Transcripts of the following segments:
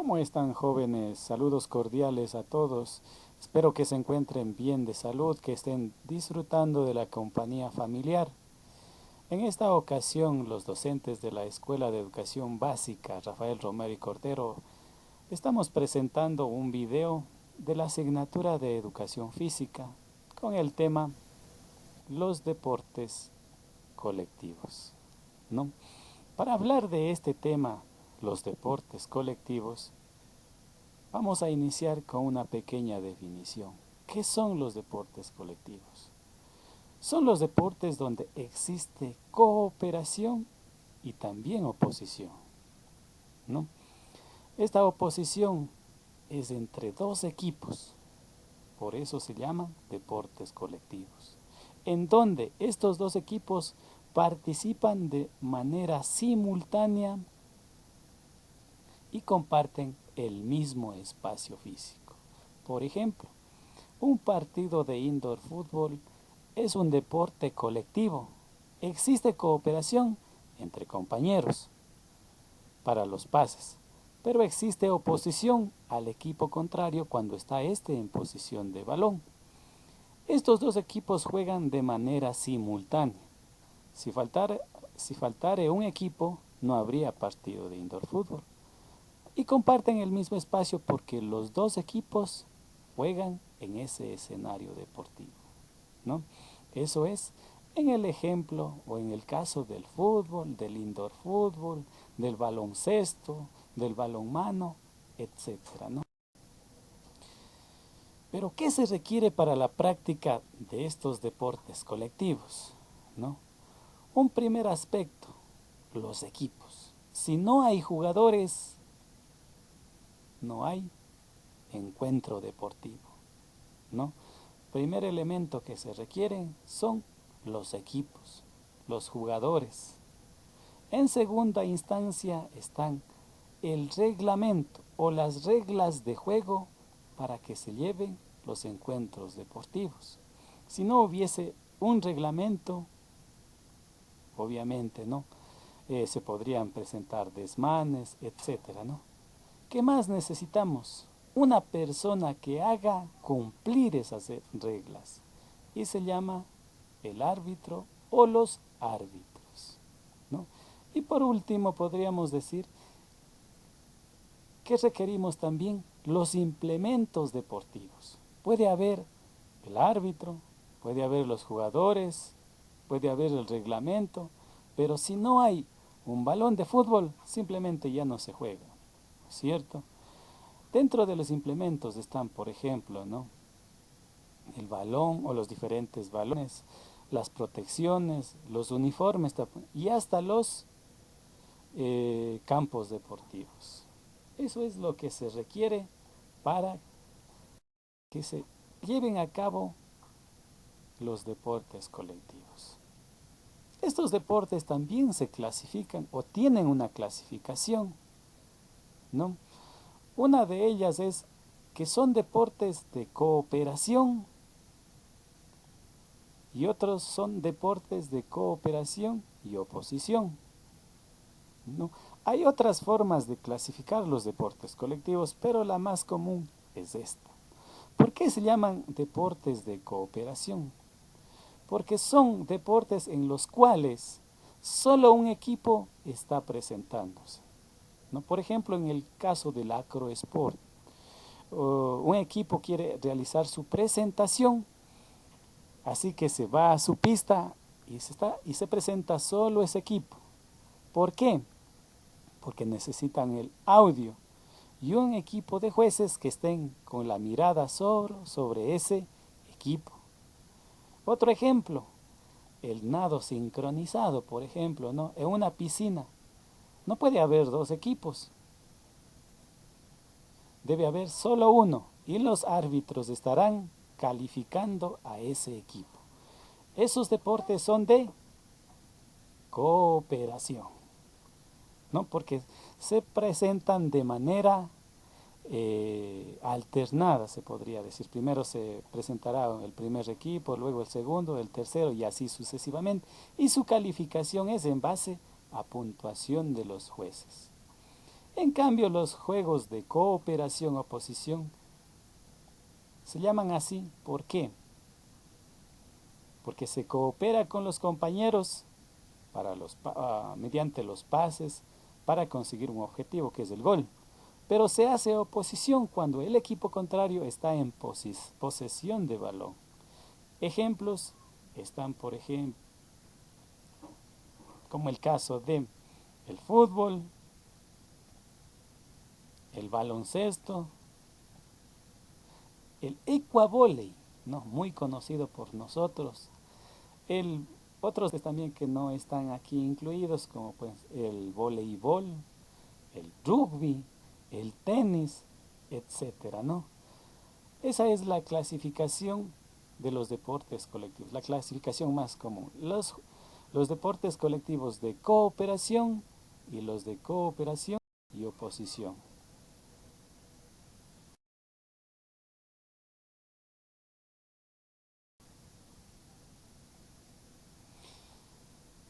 ¿Cómo están, jóvenes? Saludos cordiales a todos. Espero que se encuentren bien de salud, que estén disfrutando de la compañía familiar. En esta ocasión, los docentes de la Escuela de Educación Básica Rafael Romero y Cordero estamos presentando un video de la asignatura de Educación Física con el tema los deportes colectivos, ¿no? Para hablar de este tema, los deportes colectivos, vamos a iniciar con una pequeña definición. ¿Qué son los deportes colectivos? Son los deportes donde existe cooperación y también oposición, ¿no? Esta oposición es entre dos equipos, por eso se llaman deportes colectivos, en donde estos dos equipos participan de manera simultánea y comparten el mismo espacio físico. Por ejemplo, un partido de indoor fútbol es un deporte colectivo. Existe cooperación entre compañeros para los pases, pero existe oposición al equipo contrario cuando está este en posición de balón. Estos dos equipos juegan de manera simultánea. Si faltare un equipo, no habría partido de indoor fútbol. Y comparten el mismo espacio porque los dos equipos juegan en ese escenario deportivo, ¿no? Eso es en el ejemplo o en el caso del fútbol, del indoor fútbol, del baloncesto, del balonmano, etcétera, ¿no? Pero ¿qué se requiere para la práctica de estos deportes colectivos, ¿no? Un primer aspecto, los equipos. Si no hay jugadores, no hay encuentro deportivo, ¿no? Primer elemento que se requieren son los equipos, los jugadores. En segunda instancia están el reglamento o las reglas de juego para que se lleven los encuentros deportivos. Si no hubiese un reglamento, obviamente, ¿no? Se podrían presentar desmanes, etcétera, ¿no? ¿Qué más necesitamos? Una persona que haga cumplir esas reglas y se llama el árbitro o los árbitros, ¿no? Y por último podríamos decir que requerimos también los implementos deportivos. Puede haber el árbitro, puede haber los jugadores, puede haber el reglamento, pero si no hay un balón de fútbol, simplemente ya no se juega, ¿cierto? Dentro de los implementos están, por ejemplo, ¿no?, el balón o los diferentes balones, las protecciones, los uniformes y hasta los campos deportivos. Eso es lo que se requiere para que se lleven a cabo los deportes colectivos. Estos deportes también se clasifican o tienen una clasificación, ¿no? Una de ellas es que son deportes de cooperación y otros son deportes de cooperación y oposición, ¿no? Hay otras formas de clasificar los deportes colectivos, pero la más común es esta. ¿Por qué se llaman deportes de cooperación? Porque son deportes en los cuales solo un equipo está presentándose, ¿no? Por ejemplo, en el caso del acroesport, un equipo quiere realizar su presentación, así que se va a su pista y se presenta solo ese equipo. ¿Por qué? Porque necesitan el audio y un equipo de jueces que estén con la mirada sobre ese equipo. Otro ejemplo, el nado sincronizado, por ejemplo, ¿no? En una piscina no puede haber dos equipos, debe haber solo uno y los árbitros estarán calificando a ese equipo. Esos deportes son de cooperación, ¿no? Porque se presentan de manera alternada, se podría decir. Primero se presentará el primer equipo, luego el segundo, el tercero y así sucesivamente. Y su calificación es en base a puntuación de los jueces. En cambio, los juegos de cooperación-oposición se llaman así. ¿Por qué? Porque se coopera con los compañeros mediante los pases para conseguir un objetivo que es el gol. Pero se hace oposición cuando el equipo contrario está en posesión de balón. Ejemplos están, por ejemplo, como el caso de el fútbol, el baloncesto, el ecuavóley, ¿no? Muy conocido por nosotros, otros también que no están aquí incluidos, como pues el voleibol, el rugby, el tenis, etcétera, ¿no? Esa es la clasificación de los deportes colectivos, la clasificación más común. Los deportes colectivos de cooperación y los de cooperación y oposición.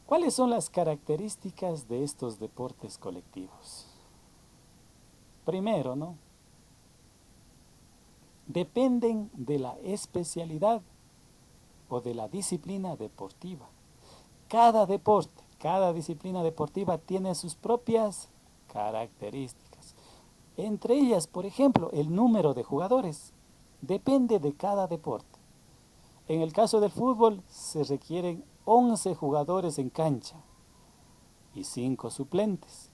¿Cuáles son las características de estos deportes colectivos? Primero, ¿no? Dependen de la especialidad o de la disciplina deportiva. Cada deporte, cada disciplina deportiva tiene sus propias características. Entre ellas, por ejemplo, el número de jugadores depende de cada deporte. En el caso del fútbol se requieren 11 jugadores en cancha y 5 suplentes.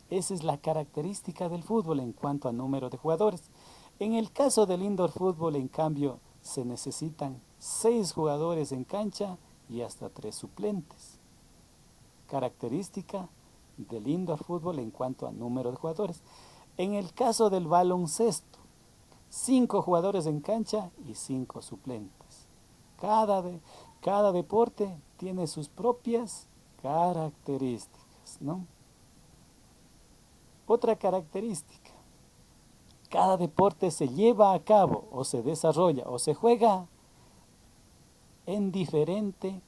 Esa es la característica del fútbol en cuanto a número de jugadores. En el caso del indoor fútbol, en cambio, se necesitan 6 jugadores en cancha y hasta 3 suplentes. Característica del indoor fútbol en cuanto a número de jugadores. En el caso del baloncesto, 5 jugadores en cancha y 5 suplentes. Cada deporte tiene sus propias características, ¿no? Otra característica, cada deporte se lleva a cabo o se desarrolla o se juega en diferente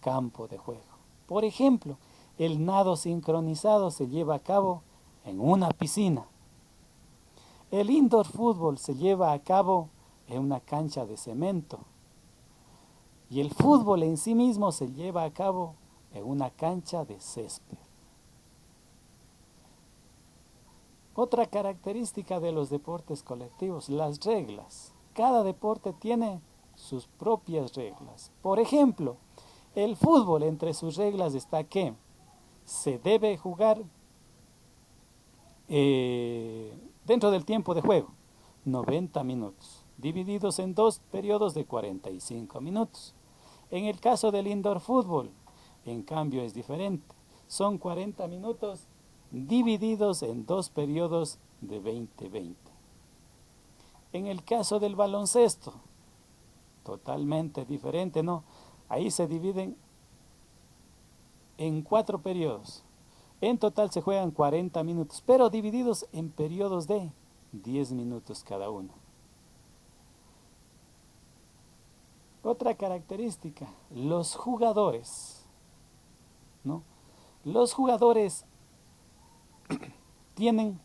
campo de juego. Por ejemplo, el nado sincronizado se lleva a cabo en una piscina. El indoor fútbol se lleva a cabo en una cancha de cemento. Y el fútbol en sí mismo se lleva a cabo en una cancha de césped. Otra característica de los deportes colectivos, las reglas. Cada deporte tiene sus propias reglas. Por ejemplo, el fútbol, entre sus reglas está que se debe jugar dentro del tiempo de juego, 90 minutos, divididos en 2 periodos de 45 minutos. En el caso del indoor fútbol, en cambio es diferente. Son 40 minutos divididos en 2 periodos de 20-20. En el caso del baloncesto, totalmente diferente, ¿no? Ahí se dividen en 4 periodos. En total se juegan 40 minutos, pero divididos en periodos de 10 minutos cada uno. Otra característica, los jugadores, ¿no? Los jugadores tienen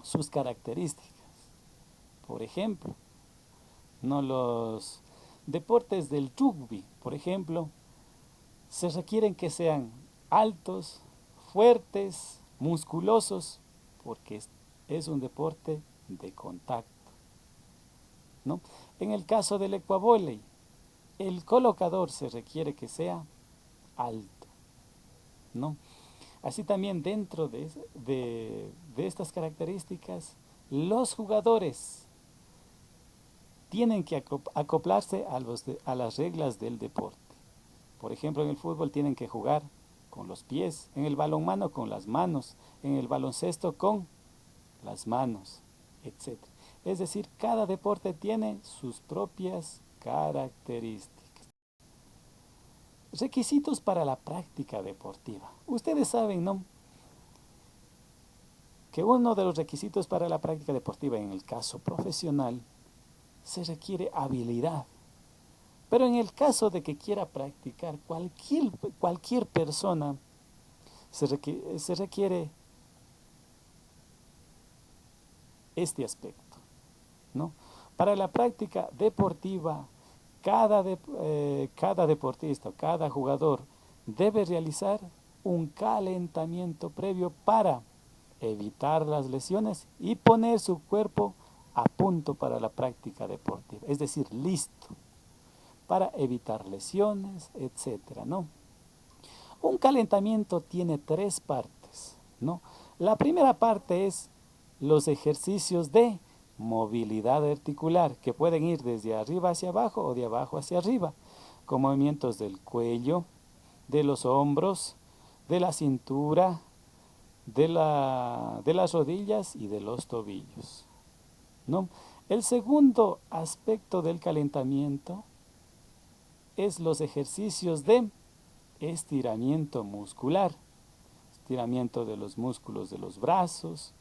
sus características. Por ejemplo, ¿no? Los deportes del rugby, por ejemplo, se requieren que sean altos, fuertes, musculosos, porque es un deporte de contacto, ¿no? En el caso del ecuavóley, el colocador se requiere que sea alto, ¿no? Así también dentro de estas características, los jugadores tienen que acoplarse a las reglas del deporte. Por ejemplo, en el fútbol tienen que jugar con los pies, en el balonmano con las manos, en el baloncesto con las manos, etc. Es decir, cada deporte tiene sus propias características. Requisitos para la práctica deportiva. Ustedes saben, ¿no?, que uno de los requisitos para la práctica deportiva en el caso profesional se requiere habilidad. Pero en el caso de que quiera practicar cualquier persona, se requiere este aspecto, ¿no? Para la práctica deportiva, cada deportista, cada jugador debe realizar un calentamiento previo para evitar las lesiones y poner su cuerpo a punto para la práctica deportiva, es decir, listo para evitar lesiones, etcétera, ¿no? Un calentamiento tiene tres partes, ¿no? La primera parte es los ejercicios de movilidad articular, que pueden ir desde arriba hacia abajo o de abajo hacia arriba, con movimientos del cuello, de los hombros, de la cintura, de las rodillas y de los tobillos, ¿no? El segundo aspecto del calentamiento es los ejercicios de estiramiento muscular, estiramiento de los músculos de los brazos,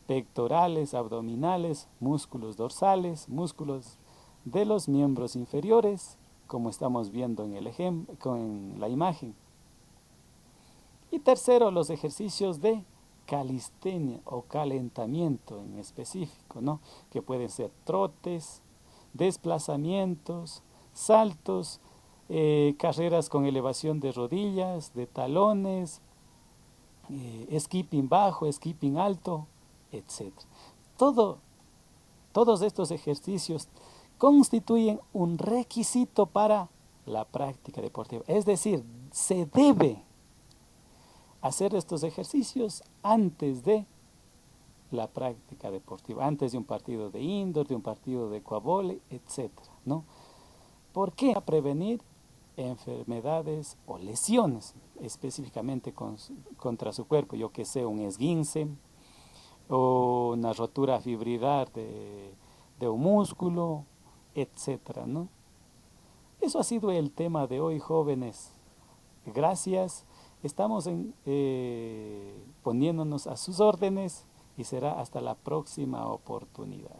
pectorales, abdominales, músculos dorsales, músculos de los miembros inferiores, como estamos viendo en el ejemplo, con la imagen. Y tercero, los ejercicios de calistenia o calentamiento en específico, ¿no? Que pueden ser trotes, desplazamientos, saltos, carreras con elevación de rodillas, de talones, skipping bajo, skipping alto, etc. Todos estos ejercicios constituyen un requisito para la práctica deportiva. Es decir, se debe hacer estos ejercicios antes de la práctica deportiva, antes de un partido de indoor, de un partido de ecuavole, etc., ¿no? ¿Por qué? Para prevenir enfermedades o lesiones específicamente contra su cuerpo, yo que sé, un esguince o una rotura fibrilar de un músculo, etcétera, ¿no? Eso ha sido el tema de hoy, jóvenes. Gracias. Estamos poniéndonos a sus órdenes y será hasta la próxima oportunidad.